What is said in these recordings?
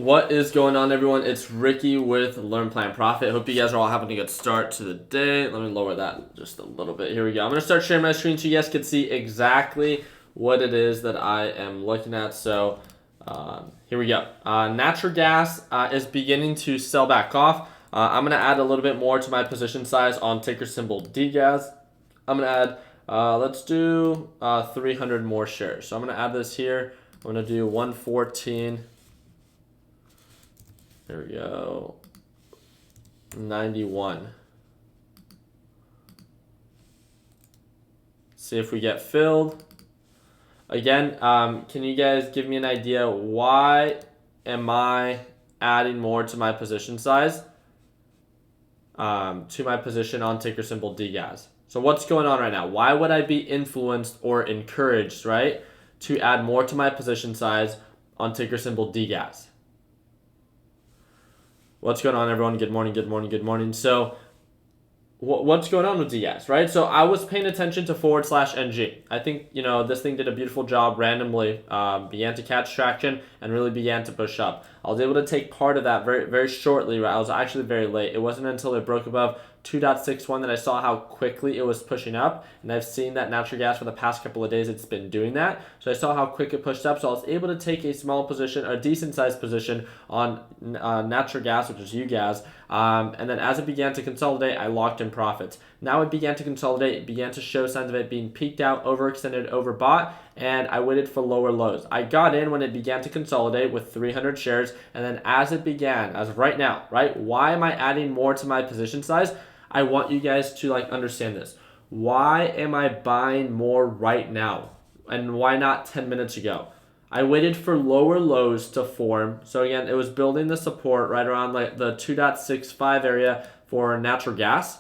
What is going on, everyone? It's Ricky with Learn Plan Profit. Hope you guys are all having a good start to the day. Let me lower that just a little bit. Here we go. I'm going to start sharing my screen so you guys can see exactly what it is that I am looking at. So here we go. Natural gas is beginning to sell back off. I'm going to add a little bit more to my position size on ticker symbol DGAS. I'm going to add, let's do 300 more shares. So I'm going to add this here. I'm going to do 114. There we go. 91. See if we get filled. Again, can you guys give me an idea why am I adding more to my position size? To my position on ticker symbol DGAS. So what's going on right now? Why would I be influenced or encouraged, right, to add more to my position size on ticker symbol DGAS? What's going on, everyone? Good morning, good morning, good morning. So what's going on with DGAS, right? So I was paying attention to /NG. I think, this thing did a beautiful job randomly, began to catch traction and really began to push up. I was able to take part of that very, very shortly. Right? I was actually very late. It wasn't until it broke above 2.61 that I saw how quickly it was pushing up. And I've seen that natural gas for the past couple of days, it's been doing that. So I saw how quick it pushed up. So I was able to take a small position, a decent sized position on natural gas, which is UGAS. And then as it began to consolidate, I locked in profits. Now it began to consolidate. It began to show signs of it being peaked out, overextended, overbought, and I waited for lower lows. I got in when it began to consolidate with 300 shares, and then as it began, as of right now, right? Why am I adding more to my position size? I want you guys to understand this. Why am I buying more right now? And why not 10 minutes ago? I waited for lower lows to form. So again, it was building the support right around the 2.65 area for natural gas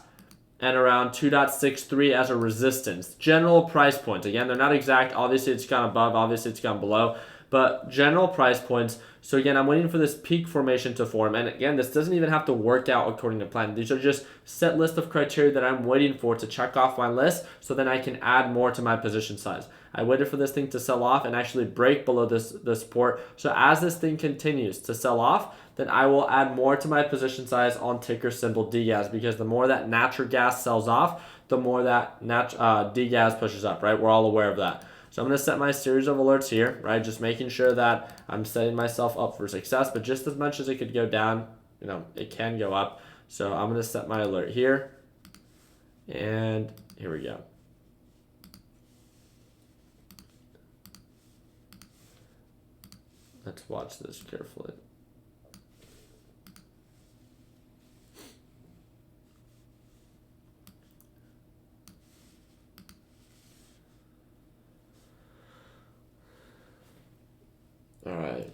and around 2.63 as a resistance. General price points. Again, they're not exact. Obviously, it's gone above. Obviously, it's gone below. But general price points. So again, I'm waiting for this peak formation to form. And again, this doesn't even have to work out according to plan. These are just set list of criteria that I'm waiting for to check off my list so then I can add more to my position size. I waited for this thing to sell off and actually break below this support. So as this thing continues to sell off, then I will add more to my position size on ticker symbol DGAS, because the more that natural gas sells off, the more that DGAS pushes up, right? We're all aware of that. So I'm going to set my series of alerts here, right? Just making sure that I'm setting myself up for success, but just as much as it could go down, it can go up. So I'm going to set my alert here, and here we go. Let's watch this carefully. All right.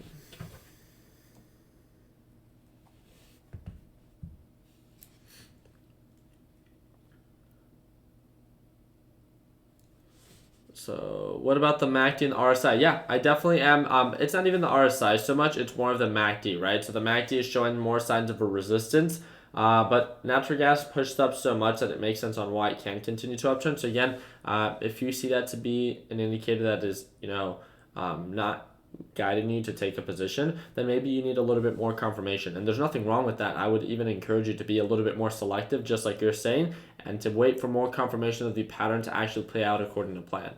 So what about the MACD and the RSI? Yeah, I definitely am. It's not even the RSI so much. It's more of the MACD, right? So the MACD is showing more signs of a resistance. But natural gas pushed up so much that it makes sense on why it can continue to uptrend. So again, if you see that to be an indicator that is, not guiding you to take a position, then maybe you need a little bit more confirmation. And there's nothing wrong with that. I would even encourage you to be a little bit more selective, just like you're saying, and to wait for more confirmation of the pattern to actually play out according to plan.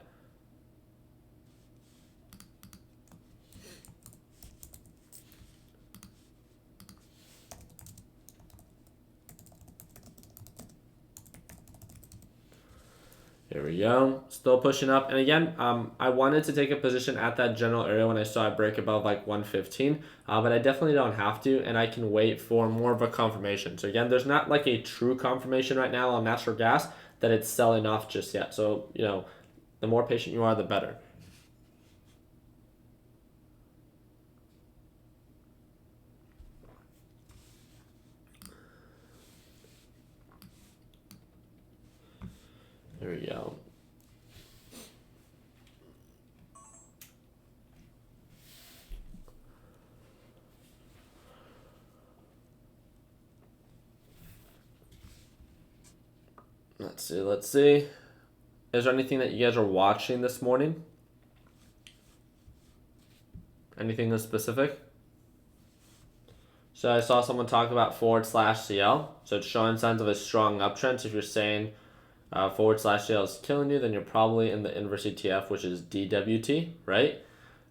Here we go. Still pushing up. And again, I wanted to take a position at that general area when I saw it break above 115, but I definitely don't have to, and I can wait for more of a confirmation. So again, there's not a true confirmation right now on natural gas that it's selling off just yet. So, the more patient you are, the better. There we go. Let's see. Is there anything that you guys are watching this morning? Anything that's specific? So I saw someone talk about forward slash CL. So it's showing signs of a strong uptrend. So if you're saying forward slash CL is killing you, then you're probably in the inverse ETF, which is DWT, right?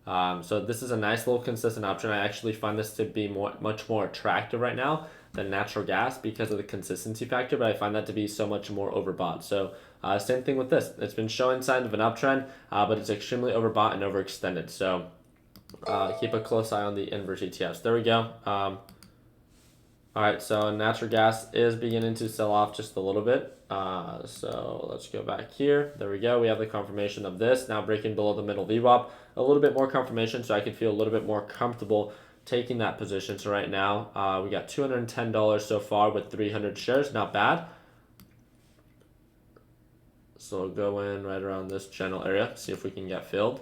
So this is a nice little consistent option. I actually find this to be much more attractive right now than natural gas because of the consistency factor, but I find that to be so much more overbought. So same thing with this. It's been showing signs of an uptrend, but it's extremely overbought and overextended. So keep a close eye on the inverse ETFs. There we go. All right, so natural gas is beginning to sell off just a little bit. So let's go back here. There we go. We have the confirmation of this now breaking below the middle VWAP. A little bit more confirmation, so I can feel a little bit more comfortable taking that position. So right now, we got $210 so far with 300 shares. Not bad. So we'll go in right around this general area, see if we can get filled.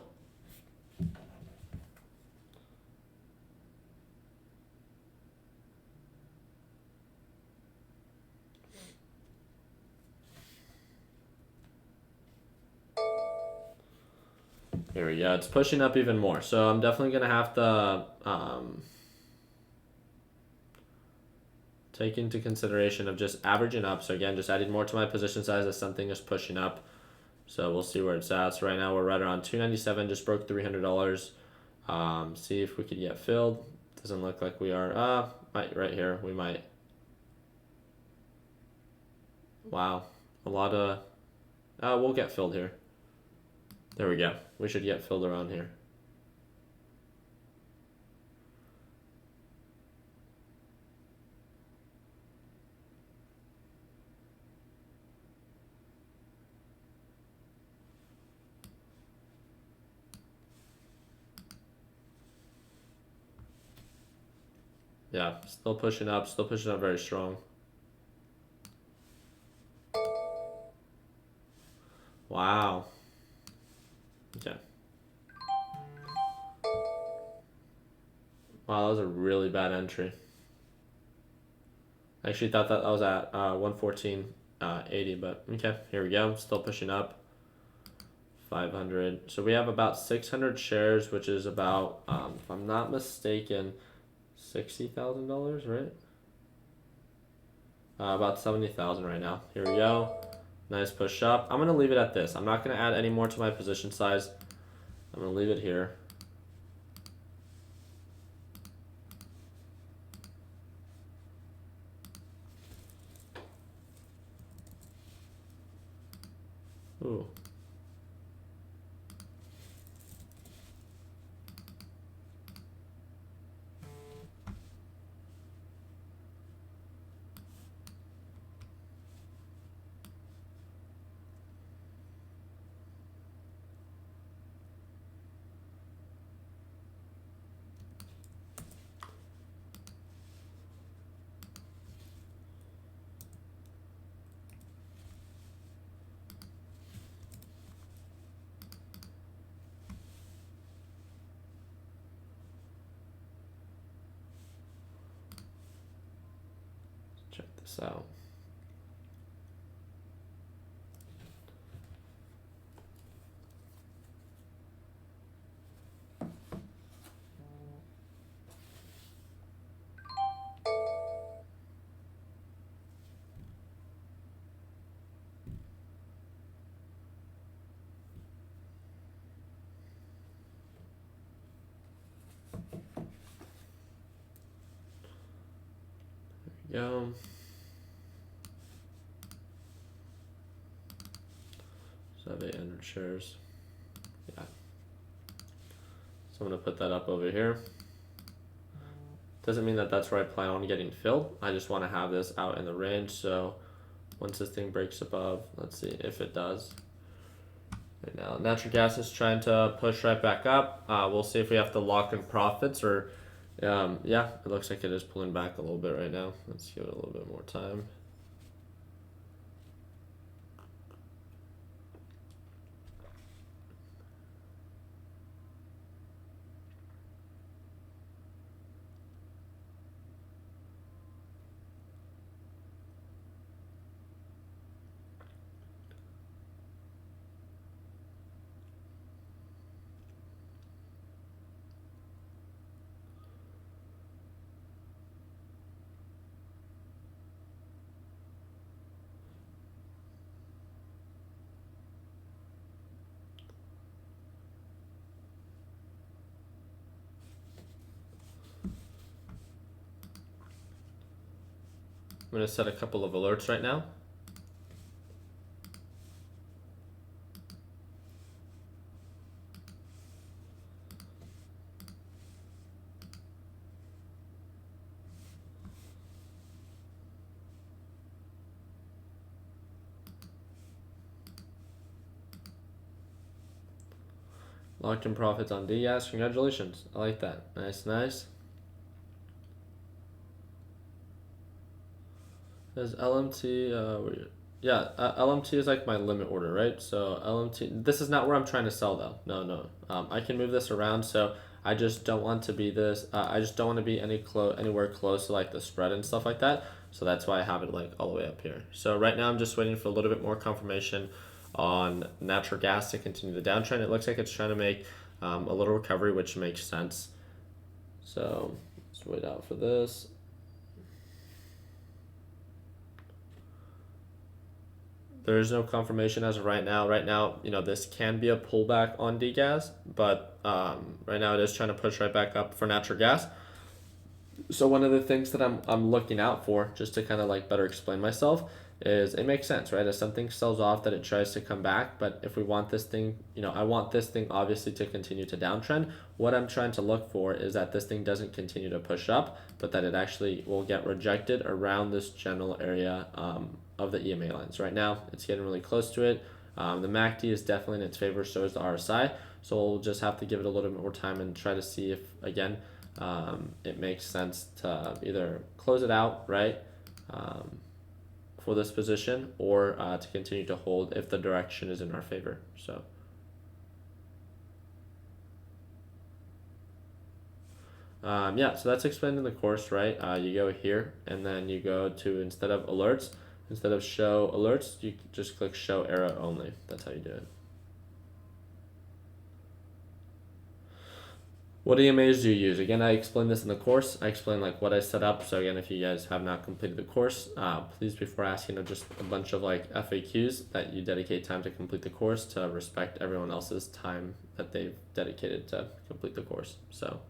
Here we go. It's pushing up even more. So I'm definitely going to have to take into consideration of just averaging up. So again, just adding more to my position size as something is pushing up. So we'll see where it's at. So right now we're right around 297, just broke $300. See if we could get filled. Doesn't look like we are. Might right here. We might. Wow. A lot of... we'll get filled here. There we go. We should get filled around here. Yeah, still pushing up very strong. Wow. Okay. Wow, that was a really bad entry. I actually thought that was at 114.80, but okay, here we go. Still pushing up. 500. So we have about 600 shares, which is about, if I'm not mistaken, $60,000, right? About 70,000 right now. Here we go. Nice push up. I'm going to leave it at this. I'm not going to add any more to my position size. I'm going to leave it here. Ooh. Check this out. There we go. So I have 800 shares. Yeah. So I'm going to put that up over here. Doesn't mean that that's where I plan on getting filled. I just want to have this out in the range. So once this thing breaks above, let's see if it does. Right now, natural gas is trying to push right back up. We'll see if we have to lock in profits or, yeah, it looks like it is pulling back a little bit right now. Let's give it a little bit more time. going to set a couple of alerts right now. Locked in profits on DGAS. Congratulations. I like that. Nice, nice. Is LMT, LMT is like my limit order, right? So LMT, this is not where I'm trying to sell though. No. I can move this around, so I just don't want to be this, I just don't want to be anywhere close to like the spread and stuff like that. So that's why I have it like all the way up here. So right now I'm just waiting for a little bit more confirmation on natural gas to continue the downtrend. It looks like it's trying to make a little recovery, which makes sense. So let's wait out for this. There is no confirmation as of right now. Right now, this can be a pullback on DGAS, but right now it is trying to push right back up for natural gas. So one of the things that I'm looking out for, just to kind of like better explain myself, is it makes sense, right? If something sells off, that it tries to come back. But if we want this thing, I want this thing obviously to continue to downtrend. What I'm trying to look for is that this thing doesn't continue to push up, but that it actually will get rejected around this general area of the EMA lines. Right now, it's getting really close to it. The MACD is definitely in its favor, so is the RSI. So we'll just have to give it a little bit more time and try to see if, again, it makes sense to either close it out, right, for this position, or to continue to hold if the direction is in our favor. So so that's explained in the course, right? You go here and then you go to, instead of show alerts, you just click show arrow only. That's how you do it. What EMAs do you use? Again, I explained this in the course. I explained like what I set up. So again, if you guys have not completed the course, please, before asking just a bunch of like FAQs, that you dedicate time to complete the course, to respect everyone else's time that they've dedicated to complete the course. So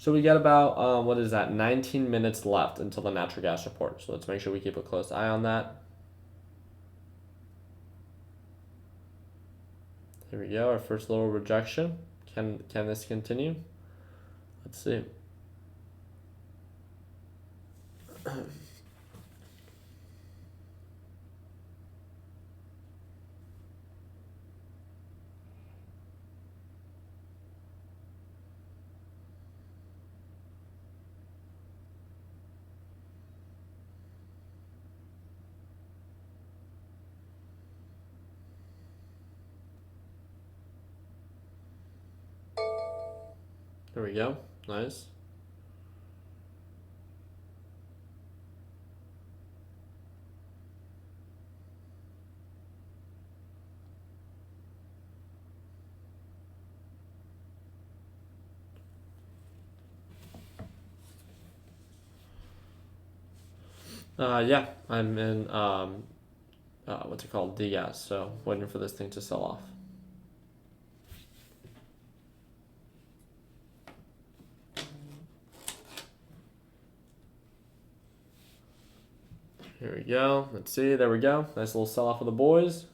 So we got about, 19 minutes left until the natural gas report. So let's make sure we keep a close eye on that. Here we go, our first little rejection. Can this continue? Let's see. There we go. Nice. Yeah, I'm in, what's it called? DGAS. So waiting for this thing to sell off. Here we go. Let's see. There we go. Nice little sell off of the boys.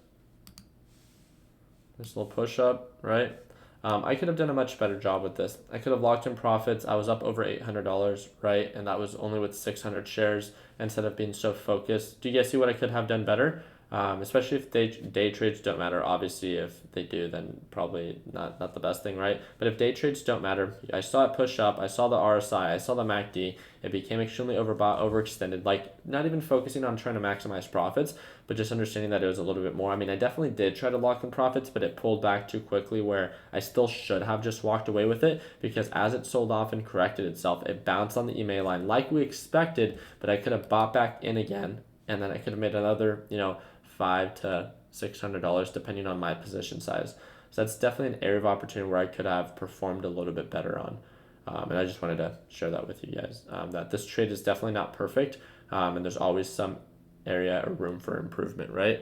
Nice little push up, right? I could have done a much better job with this. I could have locked in profits. I was up over $800, right? And that was only with 600 shares instead of being so focused. Do you guys see what I could have done better? Especially if day trades don't matter. Obviously, if they do, then probably not the best thing, right? But if day trades don't matter, I saw it push up, I saw the RSI, I saw the MACD, it became extremely overbought, overextended, like not even focusing on trying to maximize profits, but just understanding that it was a little bit more. I mean, I definitely did try to lock in profits, but it pulled back too quickly where I still should have just walked away with it, because as it sold off and corrected itself, it bounced on the EMA line like we expected, but I could have bought back in again, and then I could have made another, $500 to $600 depending on my position size. So that's definitely an area of opportunity where I could have performed a little bit better on. And I just wanted to share that with you guys, that this trade is definitely not perfect, and there's always some area or room for improvement, right?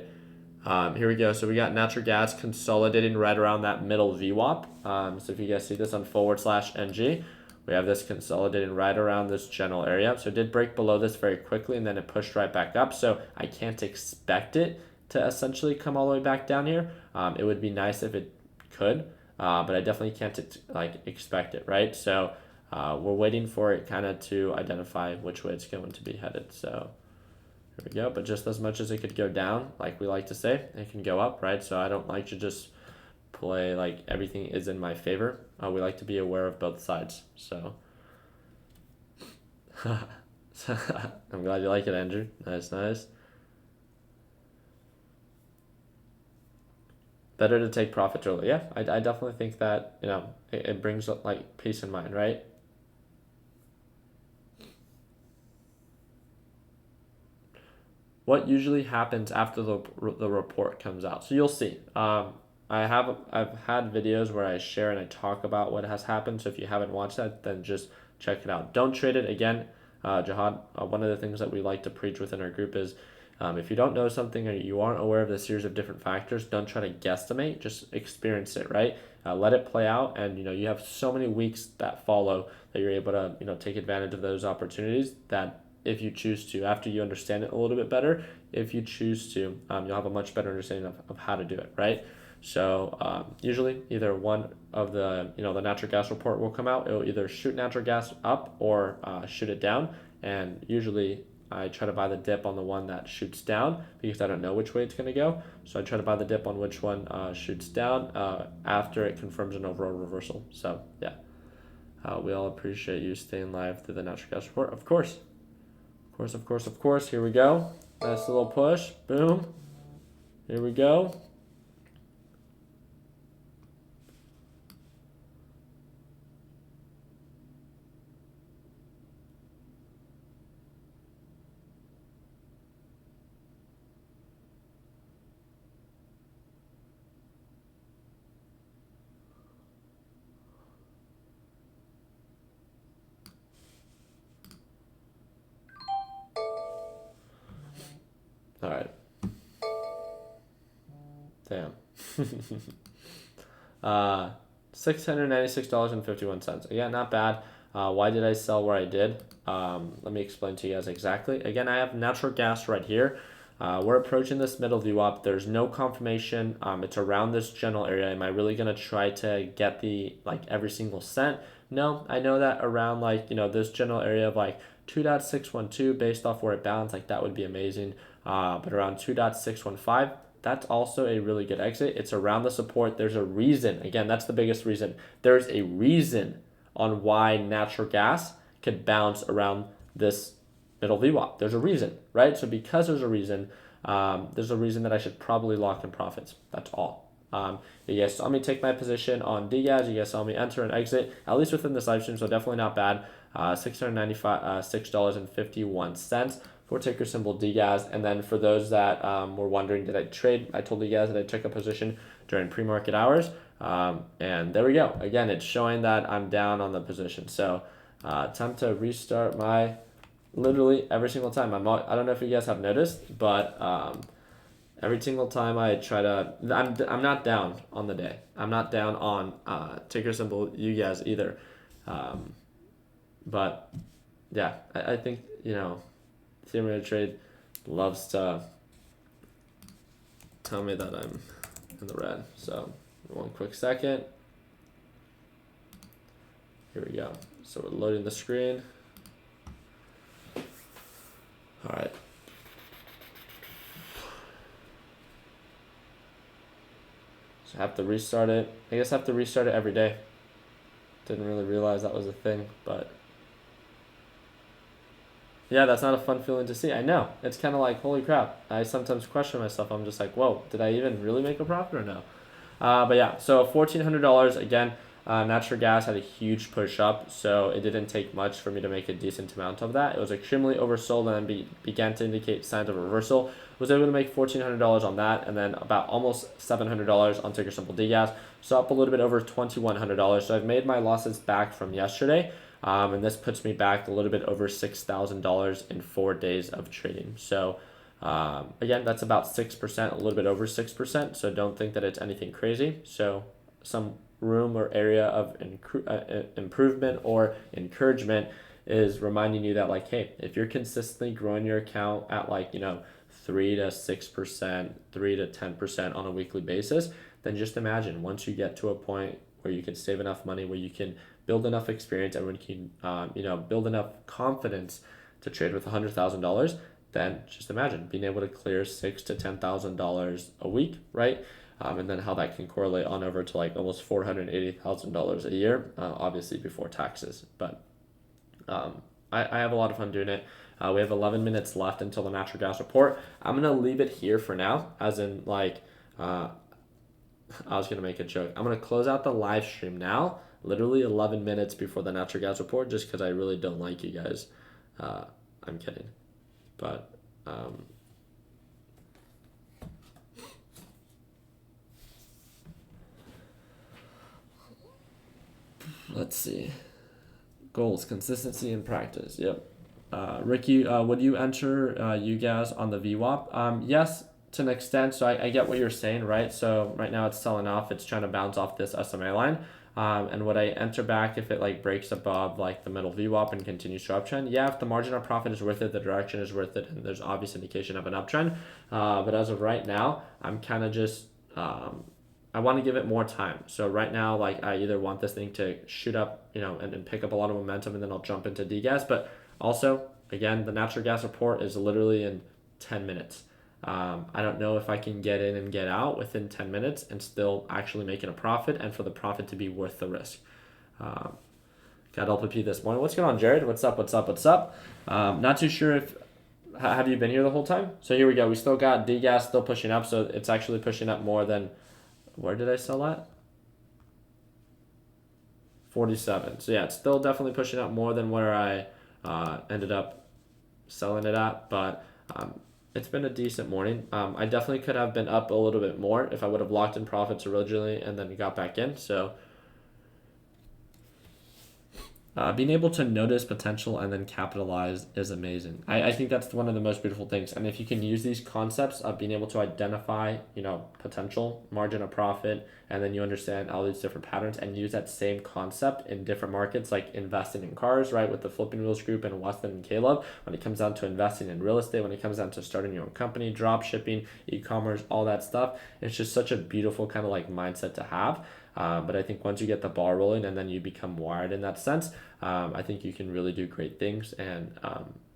Here we go. So we got natural gas consolidating right around that middle VWAP. So if you guys see this on /NG, we have this consolidating right around this general area. So it did break below this very quickly, and then it pushed right back up. So I can't expect it to essentially come all the way back down here. It would be nice if it could, but I definitely can't expect it, right? So we're waiting for it kind of to identify which way it's going to be headed. So here we go. But just as much as it could go down, like we like to say, it can go up, right? So I don't like to just play like everything is in my favor. We like to be aware of both sides. So I'm glad you like it, Andrew. Nice. Better to take profits early. Yeah, I definitely think that, it brings like peace of mind, right? What usually happens after the report comes out? So you'll see. I've had videos where I share and I talk about what has happened. So if you haven't watched that, then just check it out. Don't trade it again. Jihad, one of the things that we like to preach within our group is, if you don't know something or you aren't aware of the series of different factors, don't try to guesstimate, just experience it, right? Let it play out, and you have so many weeks that follow that you're able to take advantage of those opportunities, that if you choose to, after you understand it a little bit better, if you choose to, you'll have a much better understanding of how to do it, right? So usually either one of the natural gas report will come out. It will either shoot natural gas up or shoot it down, and usually I try to buy the dip on the one that shoots down because I don't know which way it's going to go. So I try to buy the dip on which one shoots down after it confirms an overall reversal. So yeah, we all appreciate you staying live through the natural gas report. Of course. Here we go. Nice little push. Boom. Here we go. All right. Damn. $696.51. Again, not bad. Why did I sell where I did? Let me explain to you guys exactly. Again, I have natural gas right here. We're approaching this middle VWAP. There's no confirmation. It's around this general area. Am I really gonna try to get every single cent? No, I know that around this general area of 2.612 based off where it bounced, that would be amazing. But around 2.615, that's also a really good exit. It's around the support. There's a reason. Again, that's the biggest reason. There's a reason on why natural gas could bounce around this middle VWAP. There's a reason, right? So because there's a reason that I should probably lock in profits. That's all. You guys saw me take my position on DGAS. You guys saw me enter and exit, at least within this live stream, so definitely not bad. $696.51 for ticker symbol DGAS. And then for those that were wondering, did I trade? I told you guys that I took a position during pre-market hours. And there we go. Again, it's showing that I'm down on the position. So time to restart my, literally every single time. I don't know if you guys have noticed, but every single time I try to, I'm not down on the day. I'm not down on ticker symbol UGAS either. But yeah, I think, Ameritrade loves to tell me that I'm in the red. So one quick second. Here we go. So we're loading the screen. All right. So I have to restart it. I guess I have to restart it every day. Didn't really realize that was a thing, but yeah, that's not a fun feeling to see. I know. It's kind of like, holy crap. I sometimes question myself. I'm just like, whoa, did I even really make a profit or no? But yeah, so $1,400 again. Natural gas had a huge push up, so it didn't take much for me to make a decent amount of that. It was extremely oversold and then began to indicate signs of reversal. Was able to make $1,400 on that, and then about almost $700 on ticker symbol DGAS. So up a little bit over $2,100. So I've made my losses back from yesterday, and this puts me back a little bit over $6,000 in 4 days of trading. So again, that's about 6%, a little bit over 6%. So don't think that it's anything crazy. So some room or area of improvement or encouragement is reminding you that, like, hey, if you're consistently growing your account at 3 to 6%, 3 to 10% on a weekly basis, then just imagine once you get to a point where you can save enough money, where you can build enough experience, and when you can build enough confidence to trade with $100,000, then just imagine being able to clear $6,000 to $10,000 a week, right? And then how that can correlate on over to almost $480,000 a year, obviously before taxes. But I have a lot of fun doing it. We have 11 minutes left until the natural gas report. I'm gonna leave it here for now, as in I was gonna make a joke. I'm gonna close out the live stream now, literally 11 minutes before the natural gas report, just because I really don't like you guys. I'm kidding, but let's see. Goals, consistency, and practice. Yep. Ricky, would you enter UGAS on the VWAP? Yes, to an extent. So I get what you're saying, right? So right now it's selling off. It's trying to bounce off this SMA line. And would I enter back if it breaks above the middle VWAP and continues to uptrend? Yeah, if the margin of profit is worth it, the direction is worth it, and there's obvious indication of an uptrend. But as of right now, I'm kind of just I want to give it more time. So right now, I either want this thing to shoot up, and pick up a lot of momentum, and then I'll jump into DGAS. But also, again, the natural gas report is literally in 10 minutes. I don't know if I can get in and get out within 10 minutes and still actually making a profit, and for the profit to be worth the risk. Got LPP this morning. What's going on, Jared? What's up? Not too sure if have you been here the whole time? So here we go. We still got DGAS still pushing up, so it's actually pushing up more than, where did I sell at? 47. So yeah, it's still definitely pushing up more than where I ended up selling it at, but it's been a decent morning. I definitely could have been up a little bit more if I would have locked in profits originally and then got back in. So being able to notice potential and then capitalize is amazing. I think that's one of the most beautiful things. And if you can use these concepts of being able to identify, potential, margin of profit, and then you understand all these different patterns and use that same concept in different markets, like investing in cars, right, with the Flipping Wheels group and Weston and Caleb, when it comes down to investing in real estate, when it comes down to starting your own company, drop shipping, e-commerce, all that stuff, it's just such a beautiful kind of mindset to have. But I think once you get the ball rolling and then you become wired in that sense, I think you can really do great things. And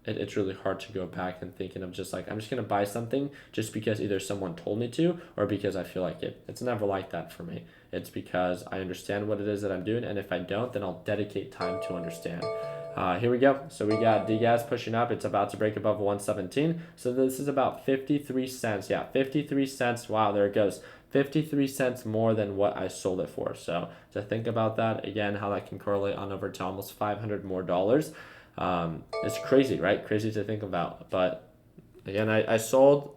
it's really hard to go back and thinking of just I'm just going to buy something just because either someone told me to or because I feel like it. It's never like that for me. It's because I understand what it is that I'm doing. And if I don't, then I'll dedicate time to understand. Here we go. So we got DGAS pushing up. It's about to break above 117. So this is about 53 cents. Yeah, 53 cents. Wow, there it goes. 53 cents more than what I sold it for. So to think about that, again, how that can correlate on over to almost $500 more. It's crazy, right? Crazy to think about. But again, I sold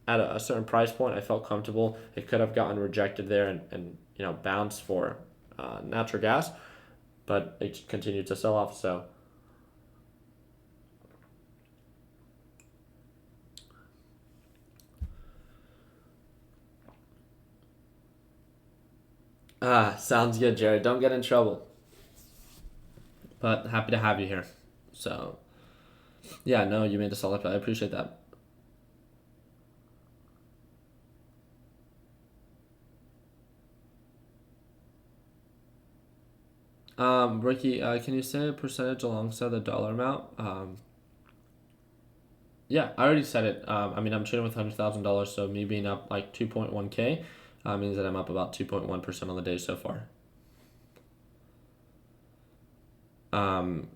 at a certain price point. I felt comfortable. It could have gotten rejected there and bounced for natural gas, but it continued to sell off. So sounds good, Jared. Don't get in trouble. But happy to have you here. So, yeah, no, you made a solid play. I appreciate that. Ricky, can you say a percentage alongside the dollar amount? Yeah, I already said it. I'm trading with $100,000, so me being up 2.1K means that I'm up about 2.1% on the day so far.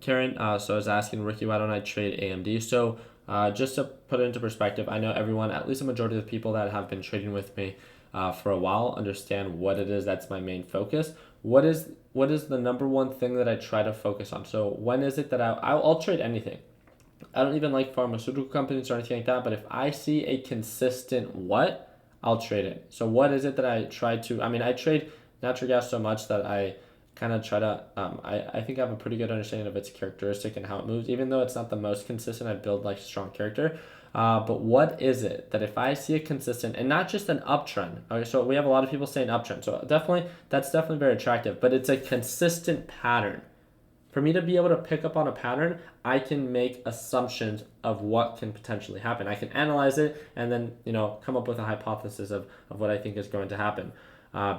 Karen, so I was asking Ricky, why don't I trade AMD? So just to put it into perspective, I know everyone, at least a majority of the people that have been trading with me for a while, understand what it is that's my main focus. What what is the number one thing that I try to focus on? So when is it that I'll trade anything? I don't even like pharmaceutical companies or anything like that, but if I see a consistent what, I'll trade it. So what is it that I try to, I trade natural gas so much that I kind of try to, I think I have a pretty good understanding of its characteristic and how it moves. Even though it's not the most consistent, I build like strong character. But what is it that if I see a consistent, and not just an uptrend, okay, so we have a lot of people saying uptrend. So that's definitely very attractive, but it's a consistent pattern. For me to be able to pick up on a pattern, I can make assumptions of what can potentially happen. I can analyze it and then, come up with a hypothesis of what I think is going to happen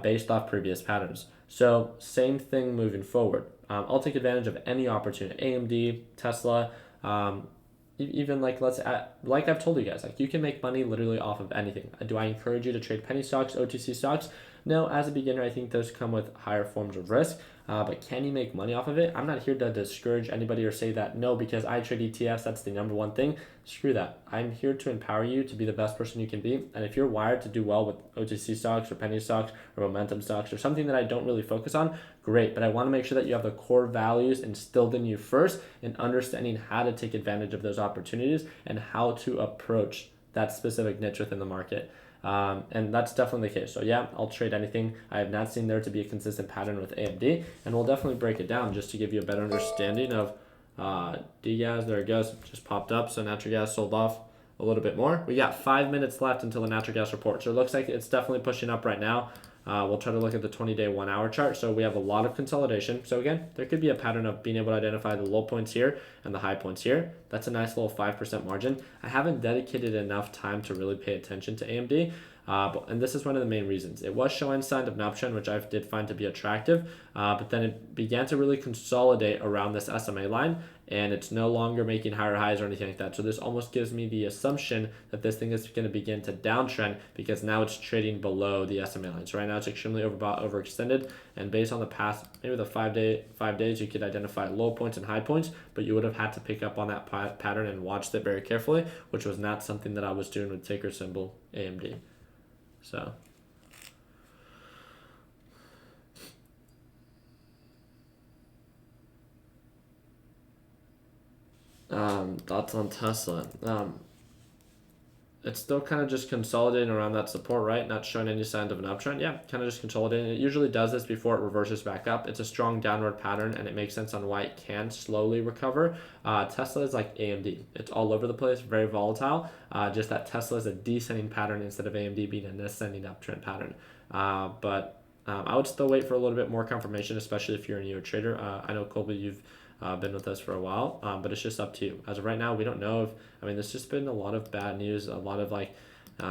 based off previous patterns. So same thing moving forward. I'll take advantage of any opportunity. AMD, Tesla, even like like I've told you guys, like you can make money literally off of anything. Do I encourage you to trade penny stocks, OTC stocks? No, as a beginner, I think those come with higher forms of risk. But can you make money off of it? I'm not here to discourage anybody or say that no, because I trade ETFs, that's the number one thing. Screw that. I'm here to empower you to be the best person you can be. And if you're wired to do well with OTC stocks or penny stocks or momentum stocks or something that I don't really focus on, great. But I want to make sure that you have the core values instilled in you first in understanding how to take advantage of those opportunities and how to approach that specific niche within the market. And that's definitely the case. So yeah, I'll trade anything. I have not seen there to be a consistent pattern with AMD, and we'll definitely break it down just to give you a better understanding of DGAS. There it goes, just popped up. So natural gas sold off a little bit more. We got 5 minutes left until the natural gas report. So it looks like it's definitely pushing up right now. We'll try to look at the 20-day 1 hour chart. So we have a lot of consolidation. So again, there could be a pattern of being able to identify the low points here and the high points here. That's a nice little 5% margin. I haven't dedicated enough time to really pay attention to AMD. And this is one of the main reasons. It was showing signs of an uptrend, which I did find to be attractive, but then it began to really consolidate around this SMA line, and it's no longer making higher highs or anything like that. So this almost gives me the assumption that this thing is going to begin to downtrend because now it's trading below the SMA line. So right now it's extremely overbought, overextended, and based on the past, maybe the 5 days, you could identify low points and high points, but you would have had to pick up on that pattern and watched it very carefully, which was not something that I was doing with ticker symbol AMD. So thoughts on Tesla. It's still kind of just consolidating around that support, right? Not showing any signs of an uptrend. Yeah, kind of just consolidating. It usually does this before it reverses back up. It's a strong downward pattern, and it makes sense on why it can slowly recover. Tesla is like AMD. It's all over the place, very volatile. Just that Tesla is a descending pattern instead of AMD being an ascending uptrend pattern. But I would still wait for a little bit more confirmation, especially if you're a newer trader. I know, Colby, you've been with us for a while, but it's just up to you. As of right now, we don't know if, there's just been a lot of bad news, a lot of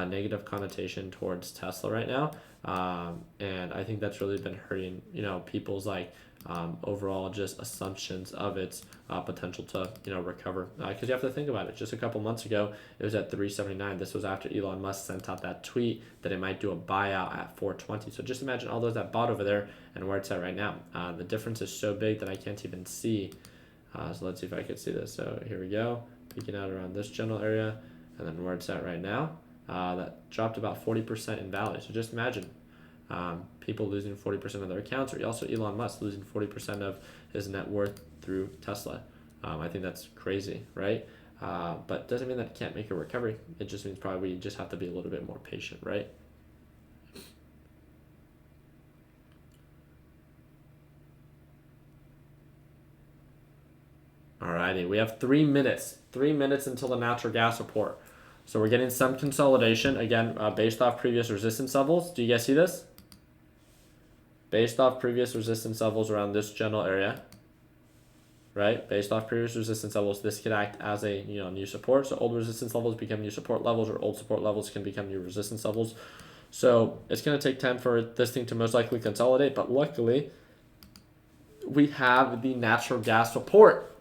negative connotation towards Tesla right now. And I think that's really been hurting, people's overall just assumptions of its potential to, recover. Because you have to think about it. Just a couple months ago, it was at 379. This was after Elon Musk sent out that tweet that it might do a buyout at 420. So just imagine all those that bought over there and where it's at right now. The difference is so big that I can't even see. So let's see if I can see this. So here we go, peeking out around this general area, and then where it's at right now. That dropped about 40% in value. So just imagine people losing 40% of their accounts, or also Elon Musk losing 40% of his net worth through Tesla. I think that's crazy, right? But doesn't mean that it can't make a recovery. It just means probably we just have to be a little bit more patient, right? Alrighty, we have 3 minutes. 3 minutes until the natural gas report. So we're getting some consolidation, again, based off previous resistance levels. Do you guys see this? Based off previous resistance levels around this general area, right? Based off previous resistance levels, this could act as a new support. So old resistance levels become new support levels, or old support levels can become new resistance levels. So it's going to take time for this thing to most likely consolidate, but luckily we have the natural gas report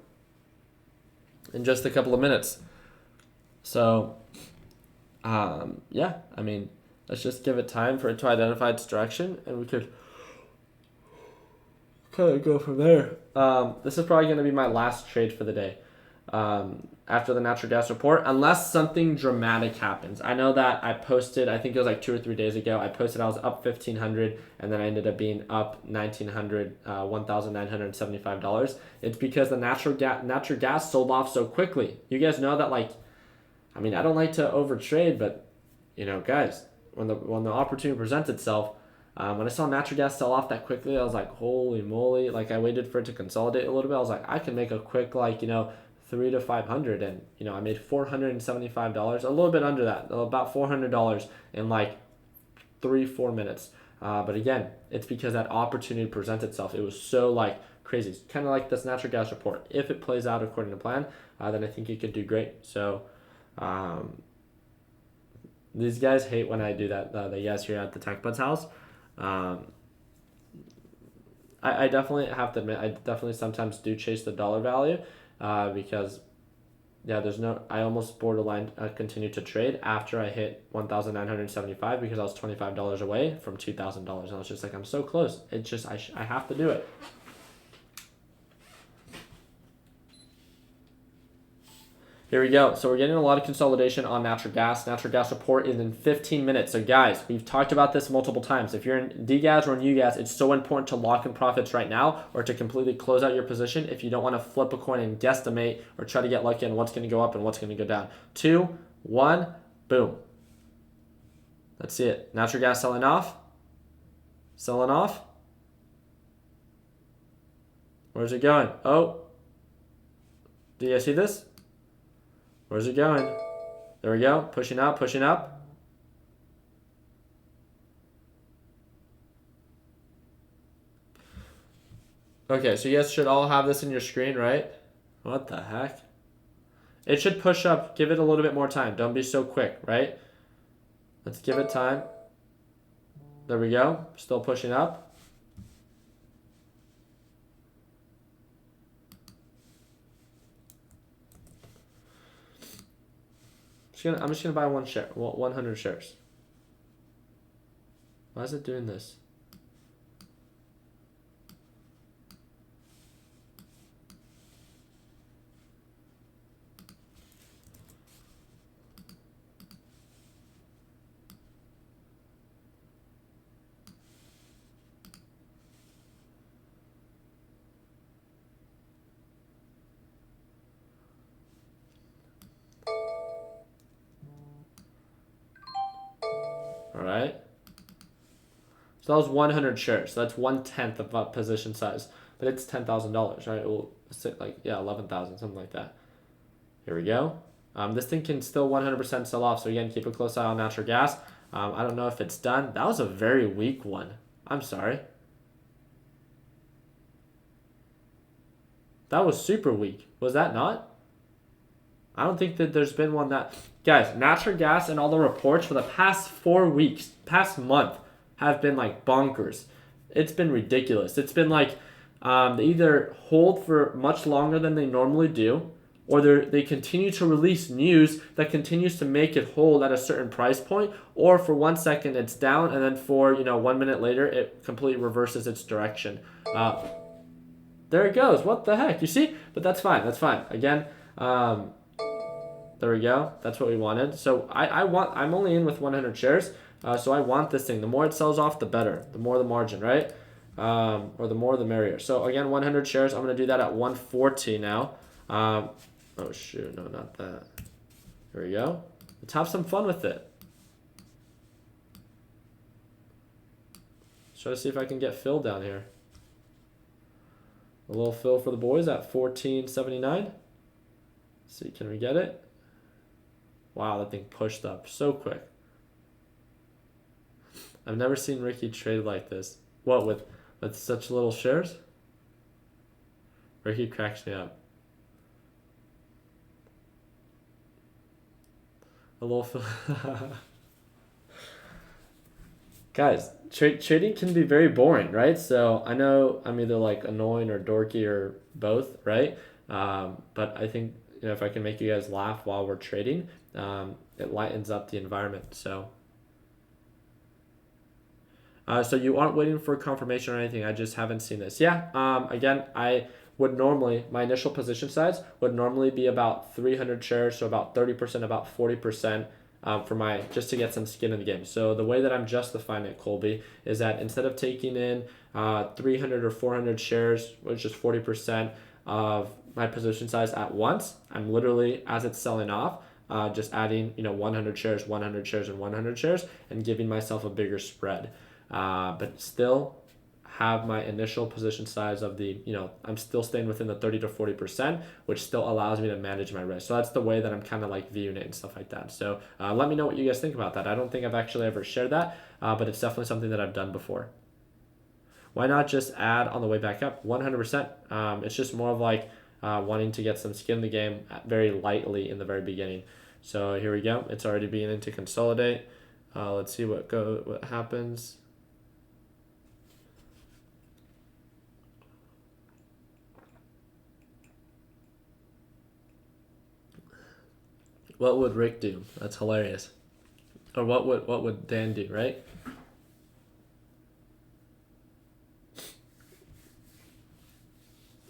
in just a couple of minutes. So yeah, let's just give it time for it to identify its direction, and we could kind of go from there. This is probably going to be my last trade for the day. after the natural gas report, unless something dramatic happens. I know that I posted, I think it was like 2 or 3 days ago, I posted I was up 1,500 and then I ended up being up 1,900, $1,975. It's because the natural gas sold off so quickly. You guys know that, like, I mean, I don't like to overtrade, but guys, when the opportunity presents itself, when I saw natural gas sell off that quickly, I was like, holy moly! Like, I waited for it to consolidate a little bit. I was like, I can make a quick, like, 3 to 500, and I made $475, a little bit under that, about $400 in like 3-4 minutes. But again, it's because that opportunity presents itself. It was so like crazy. It's kind of like this natural gas report. If it plays out according to plan, then I think it could do great. So these guys hate when I do that. The guys here at the Tech Buds house. I definitely have to admit, I definitely sometimes do chase the dollar value, because I almost borderline continued to trade after I hit 1,975 because I was $25 away from $2,000. And I was just like, I'm so close. It's just, I have to do it. Here we go. So we're getting a lot of consolidation on natural gas. Natural gas report is in 15 minutes. So guys, we've talked about this multiple times. If you're in DGAS or in UGAS, it's so important to lock in profits right now or to completely close out your position if you don't want to flip a coin and guesstimate or try to get lucky on what's going to go up and what's going to go down. 2, 1, boom. Let's see it. Natural gas selling off. Selling off. Where's it going? Oh. Do you guys see this? Where's it going? There we go. Pushing up, pushing up. Okay, so you guys should all have this in your screen, right? What the heck? It should push up. Give it a little bit more time. Don't be so quick, right? Let's give it time. There we go. Still pushing up. I'm just gonna buy 100 shares. Why is it doing this? All right. So that was 100 shares. So that's 1/10 of a position size, but it's $10,000, right? Well, like 11,000, something like that. Here we go. This thing can still 100% sell off. So again, keep a close eye on natural gas. I don't know if it's done. That was a very weak one. I'm sorry. That was super weak. Was that not? I don't think that there's been one that... Guys, natural gas and all the reports for the past 4 weeks, past month, have been like bonkers. It's been ridiculous. It's been like they either hold for much longer than they normally do, or they continue to release news that continues to make it hold at a certain price point, or for 1 second it's down, and then for 1 minute later it completely reverses its direction. There it goes. What the heck? You see? But that's fine. That's fine. Again, there we go. That's what we wanted. So I'm only in with 100 shares. So I want this thing. The more it sells off, the better. The more the margin, right? Or the more the merrier. So again, 100 shares. I'm going to do that at 140 now. Oh shoot, no, not that. Here we go. Let's have some fun with it. Let's try to see if I can get Phil down here. A little fill for the boys at 14.79. See, can we get it? Wow, that thing pushed up so quick. I've never seen Ricky trade like this. What, with such little shares? Ricky cracks me up. A little fill. Guys, trading can be very boring, right? So I know I'm either like annoying or dorky or both, right? But I think if I can make you guys laugh while we're trading, it lightens up the environment. So you aren't waiting for confirmation or anything. I just haven't seen this. Yeah. Again, would normally, my initial position size would normally be about 300 shares, so about 30%, about 40%. For my, just to get some skin in the game. So the way that I'm justifying it, Colby, is that instead of taking in 300 or 400 shares, which is 40% of my position size at once, I'm literally, as it's selling off, just adding 100 shares, 100 shares, and 100 shares, and giving myself a bigger spread. But still have my initial position size of the, I'm still staying within the 30 to 40%, which still allows me to manage my risk. So that's the way that I'm kind of like viewing it and stuff like that. So let me know what you guys think about that. I don't think I've actually ever shared that, but it's definitely something that I've done before. Why not just add on the way back up? 100%. It's just more of like wanting to get some skin in the game very lightly in the very beginning. So here we go. It's already beginning to consolidate. Let's see what happens. What would Rick do? That's hilarious. Or what would Dan do, right?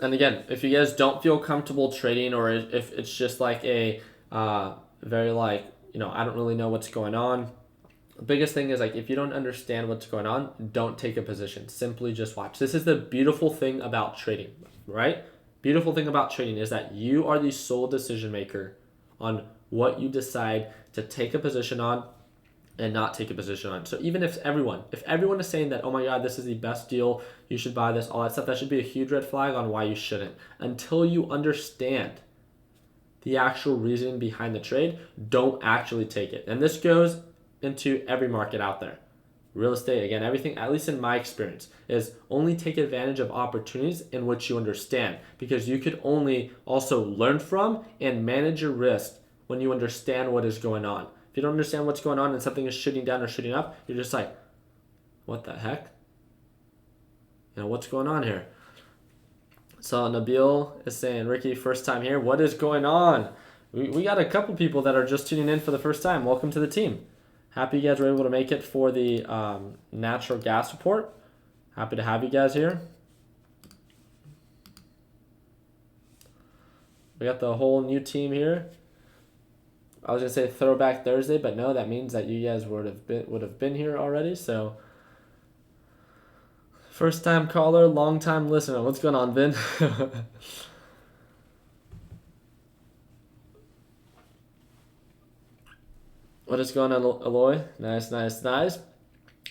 And again, if you guys don't feel comfortable trading, or if it's just like a very like, I don't really know what's going on. The biggest thing is like, if you don't understand what's going on, don't take a position. Simply just watch. This is the beautiful thing about trading, right? Beautiful thing about trading is that you are the sole decision maker on what you decide to take a position on and not take a position on. So even if everyone is saying that, oh my God, this is the best deal, you should buy this, all that stuff, that should be a huge red flag on why you shouldn't. Until you understand the actual reason behind the trade, don't actually take it. And this goes into every market out there. Real estate, again, everything, at least in my experience, is only take advantage of opportunities in which you understand, because you could only also learn from and manage your risk when you understand what is going on. If you don't understand what's going on and something is shooting down or shooting up, you're just like, what the heck? What's going on here? So Nabil is saying, Ricky, first time here. What is going on? We got a couple people that are just tuning in for the first time. Welcome to the team. Happy you guys were able to make it for the natural gas report. Happy to have you guys here. We got the whole new team here. I was gonna say Throwback Thursday, but no, that means that you guys would have been here already. So, first time caller, long time listener. What's going on, Vin? What is going on, Aloy? Nice.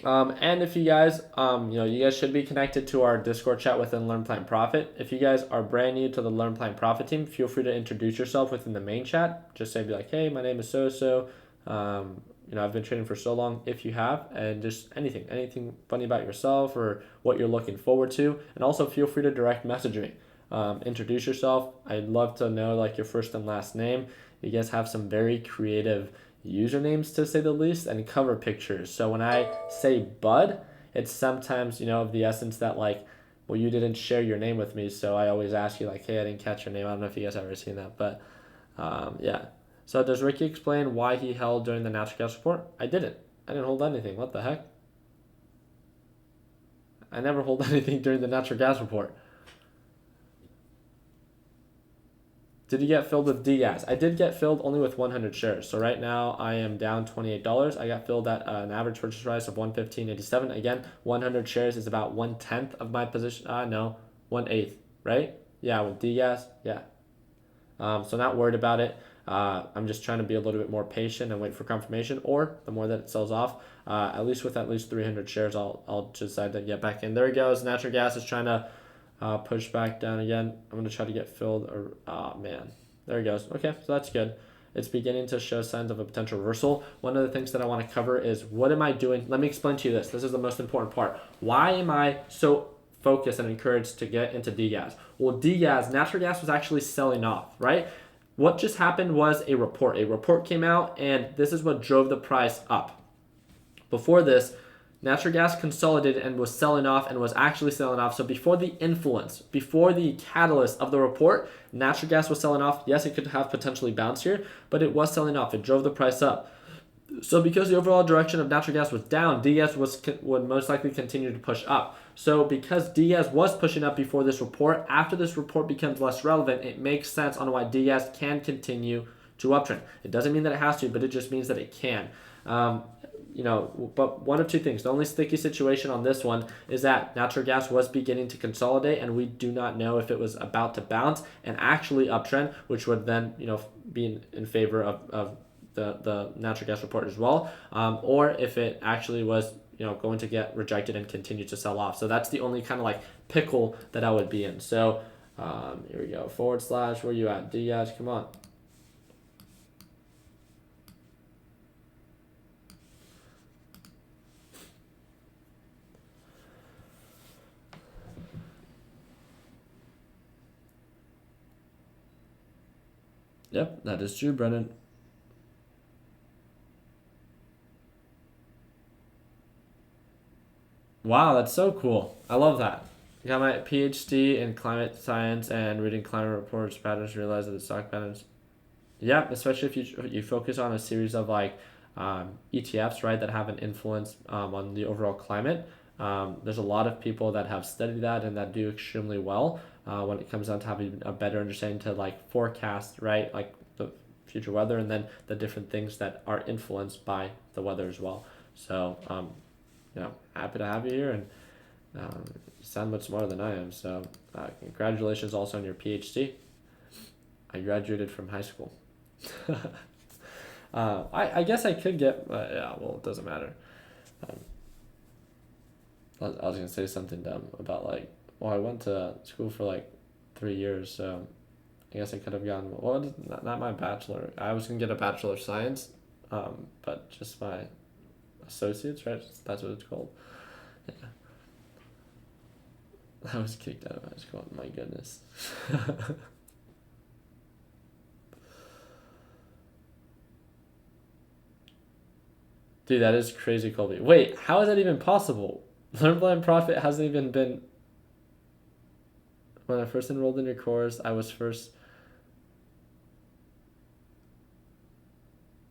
And if you guys, you guys should be connected to our Discord chat within Learn Plan Profit. If you guys are brand new to the Learn Plan Profit team, feel free to introduce yourself within the main chat. Just say, be like, hey, my name is so-so. I've been trading for so long, if you have, and just anything funny about yourself or what you're looking forward to. And also feel free to direct message me. Introduce yourself. I'd love to know like your first and last name. You guys have some very creative usernames, to say the least, and cover pictures. So when I say Bud, it's sometimes, of the essence that like, well, you didn't share your name with me, so I always ask you like, hey, I didn't catch your name. I don't know if you guys ever seen that, but yeah. So does Ricky explain why he held during the natural gas report? I didn't hold anything. What the heck? I never hold anything during the natural gas report. Did you get filled with D-gas? I did get filled only with 100 shares. So right now I am down $28. I got filled at an average purchase price of $115.87. Again, 100 shares is about 1/10 of my position. No, 1/8, right? Yeah, with D-gas, yeah. So not worried about it. I'm just trying to be a little bit more patient and wait for confirmation. Or the more that it sells off, at least 300 shares, I'll decide to get back in. There it goes. Natural gas is trying to push back down again. I'm going to try to get filled. Man. There it goes. Okay, so that's good. It's beginning to show signs of a potential reversal. One of the things that I want to cover is, what am I doing? Let me explain to you this. This is the most important part. Why am I so focused and encouraged to get into D-gas? Well, D-gas, natural gas was actually selling off, right? What just happened was a report. A report came out, and this is what drove the price up. Before this, natural gas consolidated and was selling off and was actually selling off. So before the influence, before the catalyst of the report, natural gas was selling off. Yes, it could have potentially bounced here, but it was selling off. It drove the price up. So because the overall direction of natural gas was down, DS would most likely continue to push up. So because DS was pushing up before this report, after this report becomes less relevant, it makes sense on why DS can continue to uptrend. It doesn't mean that it has to, but it just means that it can. But one of two things. The only sticky situation on this one is that natural gas was beginning to consolidate, and we do not know if it was about to bounce and actually uptrend, which would then, be in favor of the natural gas report as well, or if it actually was, going to get rejected and continue to sell off. So that's the only kind of like pickle that I would be in. So here we go. / where you at? DS, come on. Yep, that is true, Brennan. Wow, that's so cool. I love that. I got my PhD in climate science and reading climate reports patterns, realize that the stock patterns. Yeah, especially if you focus on a series of like ETFs, right, that have an influence on the overall climate. There's a lot of people that have studied that and that do extremely well when it comes down to having a better understanding to like forecast, right, like the future weather and then the different things that are influenced by the weather as well. So, happy to have you here, and you sound much smarter than I am. So, congratulations also on your PhD. I graduated from high school. I guess I could get, yeah, well, it doesn't matter. I was going to say something dumb about like, well, I went to school for like 3 years, so I guess I could have gotten, well, not my bachelor. I was going to get a Bachelor of Science, but just my associates, right? That's what it's called. Yeah. I was kicked out of high school, my goodness. Dude, that is crazy, Colby. Wait, how is that even possible? Learn Blind Profit hasn't even been... When I first enrolled in your course, I was first...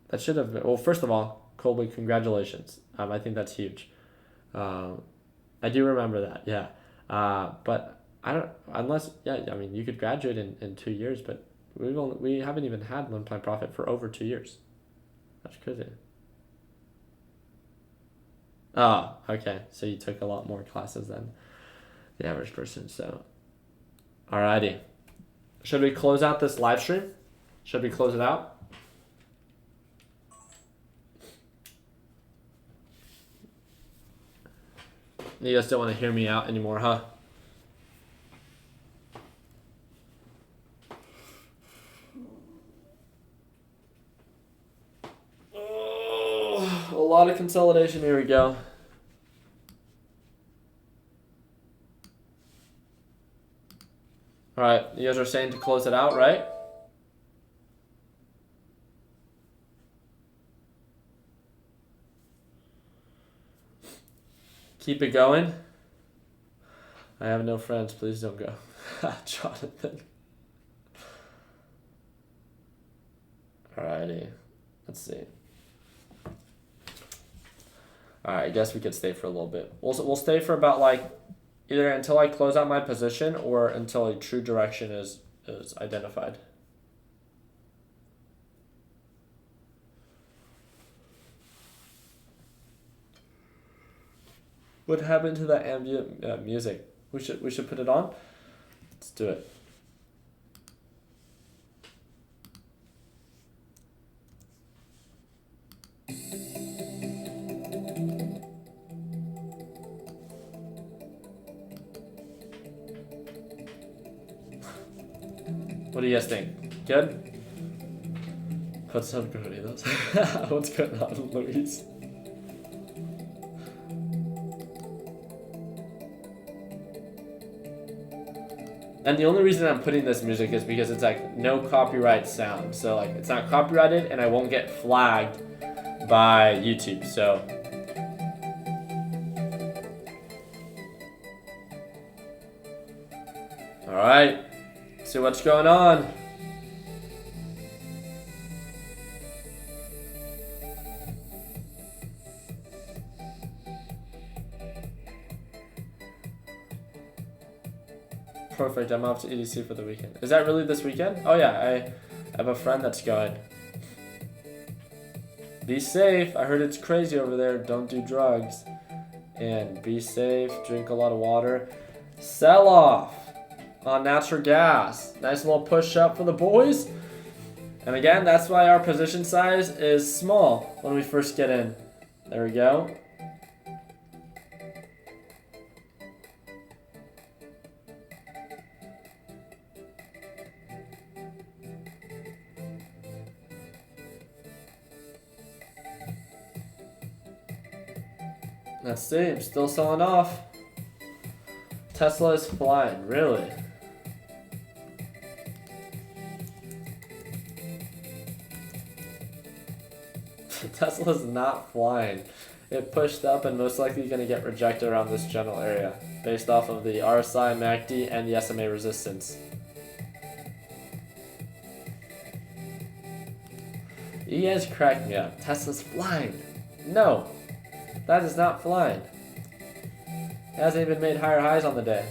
That should have been... Well, first of all, Colby, congratulations. I think that's huge. I do remember that, yeah. But I don't... Unless... Yeah, I mean, you could graduate in 2 years, but we haven't even had Learn Blind Profit for over 2 years. That's crazy. Oh, okay. So you took a lot more classes than the average person. So, alrighty. Should we close out this live stream? Should we close it out? You guys don't want to hear me out anymore, huh? A lot of consolidation. Here we go. All right, you guys are saying to close it out, right? Keep it going. I have no friends. Please don't go. Jonathan. Alrighty. Let's see. Alright, I guess we could stay for a little bit. We'll stay for about like either until I close out my position or until a true direction is identified. What happened to that ambient music? We should put it on. Let's do it. What do you guys think? Good? What's up, Cody? What's going on, Louise? And the only reason I'm putting this music is because it's like no copyright sound. So like it's not copyrighted and I won't get flagged by YouTube. So all right. See what's going on. Perfect. I'm off to EDC for the weekend. Is that really this weekend? Oh yeah, I have a friend that's going. Be safe. I heard it's crazy over there. Don't do drugs. And be safe. Drink a lot of water. Sell off on natural gas. Nice little push up for the boys. And again, that's why our position size is small when we first get in. There we go. Let's see, I'm still selling off. Tesla is flying, really? Tesla's not flying. It pushed up and most likely going to get rejected around this general area based off of the RSI, MACD, and the SMA resistance. You guys cracked me up. Tesla's flying. No, that is not flying. It hasn't even made higher highs on the day.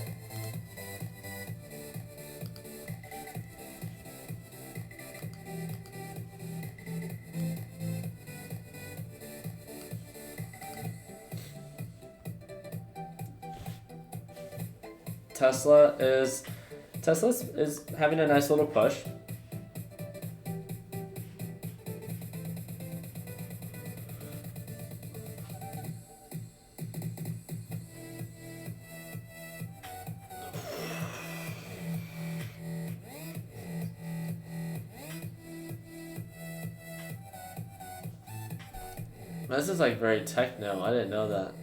Tesla is having a nice little push. This is like very techno. I didn't know that.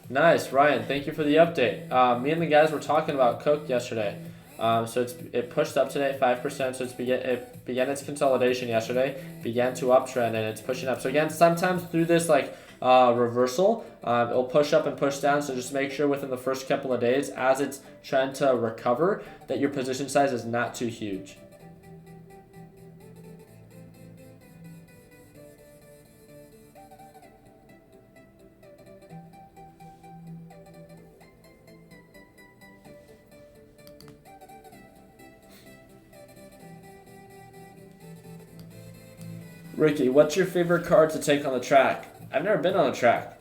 Nice, Ryan. Thank you for the update. Me and the guys were talking about Coke yesterday. So it pushed up today 5%. So it began its consolidation yesterday, began to uptrend, and it's pushing up. So again, sometimes through this reversal, it'll push up and push down. So just make sure within the first couple of days, as it's trying to recover, that your position size is not too huge. Ricky, what's your favorite car to take on the track? I've never been on a track.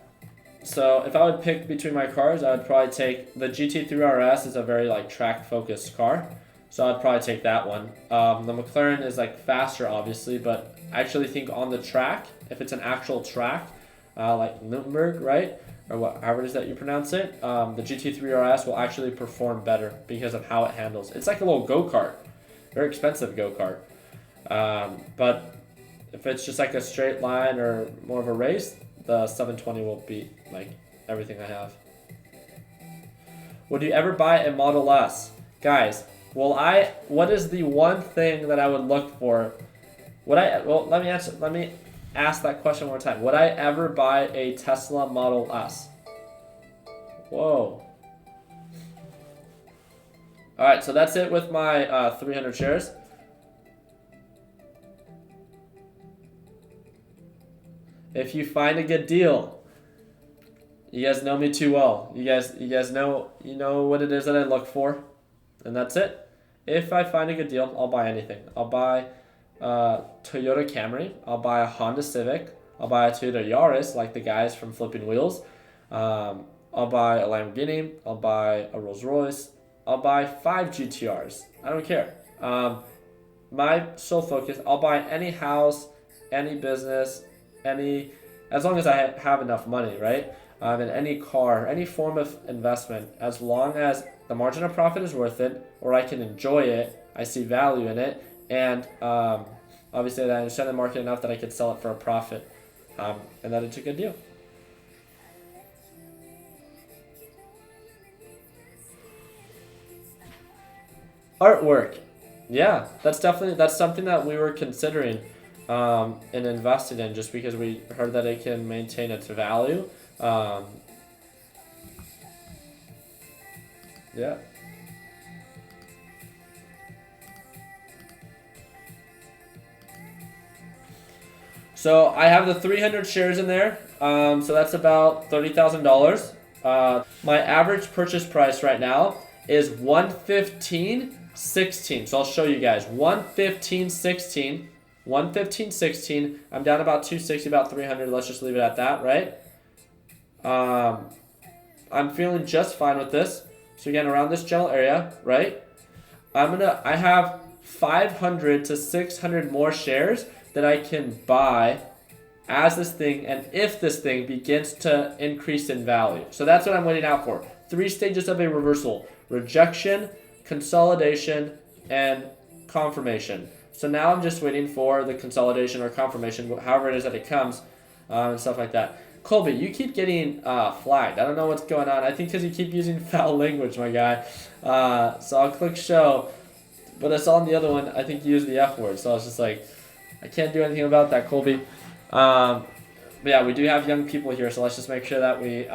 So if I would pick between my cars, I would probably take the GT3 RS is a very track focused car. So I'd probably take that one. The McLaren is faster obviously, but I actually think on the track, if it's an actual track, like Nürburgring, right? Or however it is that you pronounce it, the GT3 RS will actually perform better because of how it handles. It's like a little go-kart, very expensive go-kart. But if it's just like a straight line or more of a race, the 720 will beat everything I have. Would you ever buy a Model S? Guys, what is the one thing that I would look for? Let me ask that question one more time. Would I ever buy a Tesla Model S? Whoa. All right, so that's it with my 300 shares. If you find a good deal, you guys know me too well. You guys know what it is that I look for, and that's it. If I find a good deal, I'll buy anything. I'll buy a Toyota Camry. I'll buy a Honda Civic. I'll buy a Toyota Yaris, like the guys from Flipping Wheels. I'll buy a Lamborghini. I'll buy a Rolls Royce. I'll buy 5 GTRs. I don't care. My sole focus, I'll buy any house, any business, as long as I have enough money, right? In any car, any form of investment, as long as the margin of profit is worth it, or I can enjoy it, I see value in it, and obviously that I understand the market enough that I could sell it for a profit, and that it's a good deal. Artwork, yeah, that's something that we were considering. And invested in just because we heard that it can maintain its value. Yeah. So I have the 300 shares in there. So that's about $30,000. my average purchase price right now is 115.16. So I'll show you guys. 115.16. 115.16. I'm down about 260, about 300. Let's just leave it at that, right? I'm feeling just fine with this. So again, around this general area, right? I have 500 to 600 more shares that I can buy as this thing, and if this thing begins to increase in value. So that's what I'm waiting out for. 3 stages of a reversal: rejection, consolidation, and confirmation. So now I'm just waiting for the consolidation or confirmation, however it is that it comes, and stuff like that. Colby, you keep getting flagged. I don't know what's going on. I think because you keep using foul language, my guy. So I'll click show, but I saw on the other one, I think you used the F word. So I was just like, I can't do anything about that, Colby. But yeah, we do have young people here, so let's just make sure that we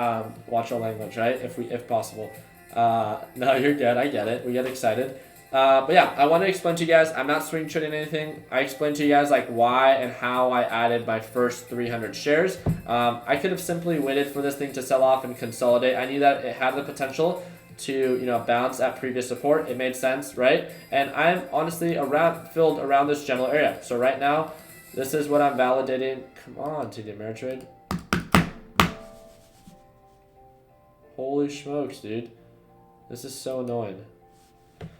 watch our language, right? If possible. No, you're good. I get it. We get excited. But yeah, I want to explain to you guys, I'm not swing trading anything. I explained to you guys like why and how I added my first 300 shares. I could have simply waited for this thing to sell off and consolidate. I knew that it had the potential to bounce at previous support. It made sense, right? And I'm honestly filled around this general area. So right now, this is what I'm validating. Come on, TD Ameritrade. Holy smokes, dude. This is so annoying.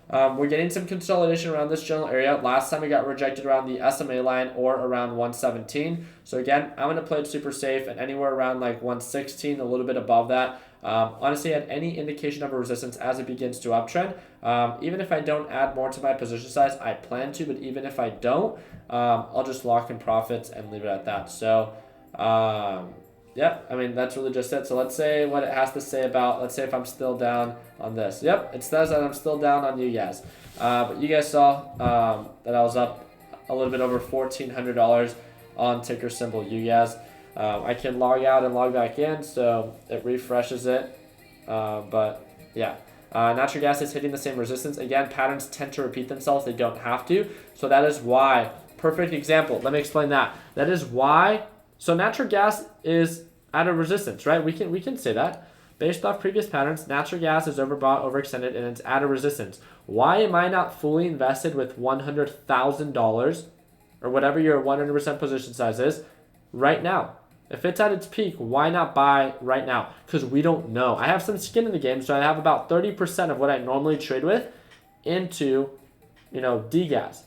We're getting some consolidation around this general area. Last time it got rejected around the SMA line or around 117. So again, I'm going to play it super safe and anywhere around like 116, a little bit above that. Honestly, at any indication of a resistance as it begins to uptrend, even if I don't add more to my position size, I plan to, but even if I don't, I'll just lock in profits and leave it at that. So, yeah, I mean, that's really just it. So let's say what it has to say about, let's say if I'm still down on this. Yep, it says that I'm still down on you guys. But you guys saw that I was up a little bit over $1,400 on ticker symbol you guys. I can log out and log back in, so it refreshes it. But yeah, natural gas is hitting the same resistance. Again, patterns tend to repeat themselves. They don't have to. So that is why, perfect example. Let me explain that. That is why, so natural gas is at a resistance, right? We can say that. Based off previous patterns, natural gas is overbought, overextended, and it's at a resistance. Why am I not fully invested with $100,000 or whatever your 100% position size is right now? If it's at its peak, why not buy right now? Because we don't know. I have some skin in the game, so I have about 30% of what I normally trade with into, degas.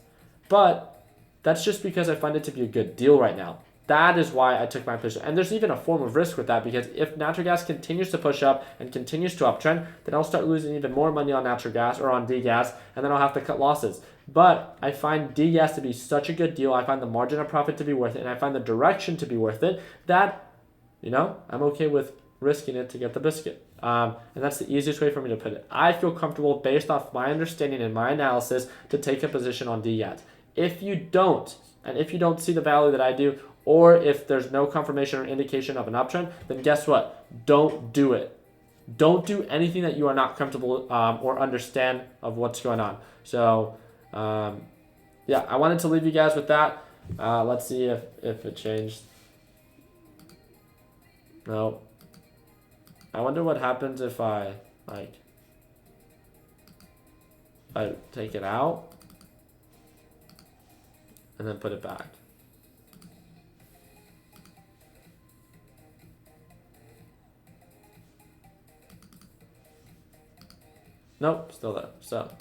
But that's just because I find it to be a good deal right now. That is why I took my position. And there's even a form of risk with that, because if natural gas continues to push up and continues to uptrend, then I'll start losing even more money on natural gas or on degas, and then I'll have to cut losses. But I find degas to be such a good deal. I find the margin of profit to be worth it, and I find the direction to be worth it, that, I'm okay with risking it to get the biscuit. And that's the easiest way for me to put it. I feel comfortable based off my understanding and my analysis to take a position on degas. If you don't, and if you don't see the value that I do, or if there's no confirmation or indication of an uptrend, then guess what? Don't do it. Don't do anything that you are not comfortable or understand of what's going on. So, yeah, I wanted to leave you guys with that. Let's see if it changed. No. I wonder what happens if I take it out and then put it back. Nope, still there. So,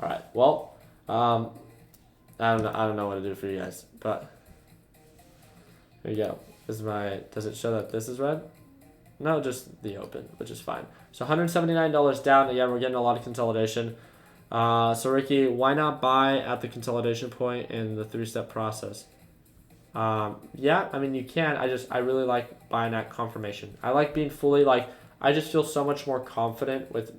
all right. Well, I don't know what to do for you guys, but here you go. Does it show that this is red? No, just the open, which is fine. So $179 down. Again, we're getting a lot of consolidation. So Ricky, why not buy at the consolidation point in the 3-step process? Yeah, I mean, you can. I really like buying at confirmation. I like being fully I just feel so much more confident with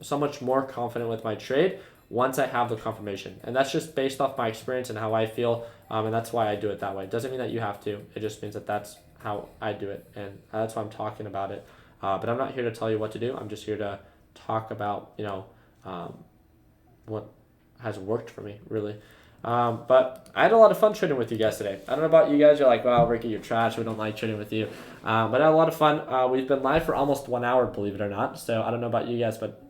my trade once I have the confirmation. And that's just based off my experience and how I feel. And that's why I do it that way. It doesn't mean that you have to. It just means that that's how I do it. And that's why I'm talking about it. But I'm not here to tell you what to do. I'm just here to talk about, what has worked for me, really. But I had a lot of fun trading with you guys today. I don't know about you guys. You're like, wow, Ricky, you're trash. We don't like trading with you. But I had a lot of fun. We've been live for almost 1 hour, believe it or not. So I don't know about you guys, but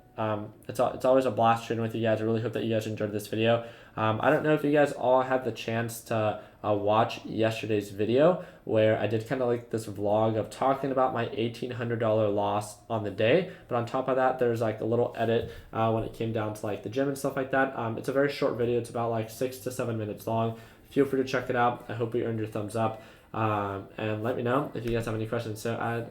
it's always a blast trading with you guys. I really hope that you guys enjoyed this video. I don't know if you guys all had the chance to watch yesterday's video where I did kind of like this vlog of talking about my $1,800 loss on the day. But on top of that, there's like a little edit when it came down to like the gym and stuff like that. It's a very short video. It's about like 6 to 7 minutes long. Feel free to check it out. I hope you earned your thumbs up. And let me know if you guys have any questions. So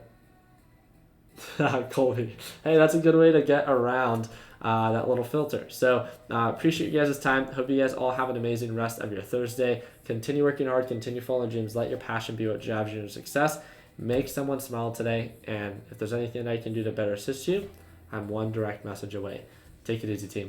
Colby. Hey, that's a good way to get around that little filter. So appreciate you guys' time. Hope you guys all have an amazing rest of your Thursday. Continue working hard. Continue following dreams. Let your passion be what drives you to success. Make someone smile today. And if there's anything I can do to better assist you, I'm one direct message away. Take it easy, team.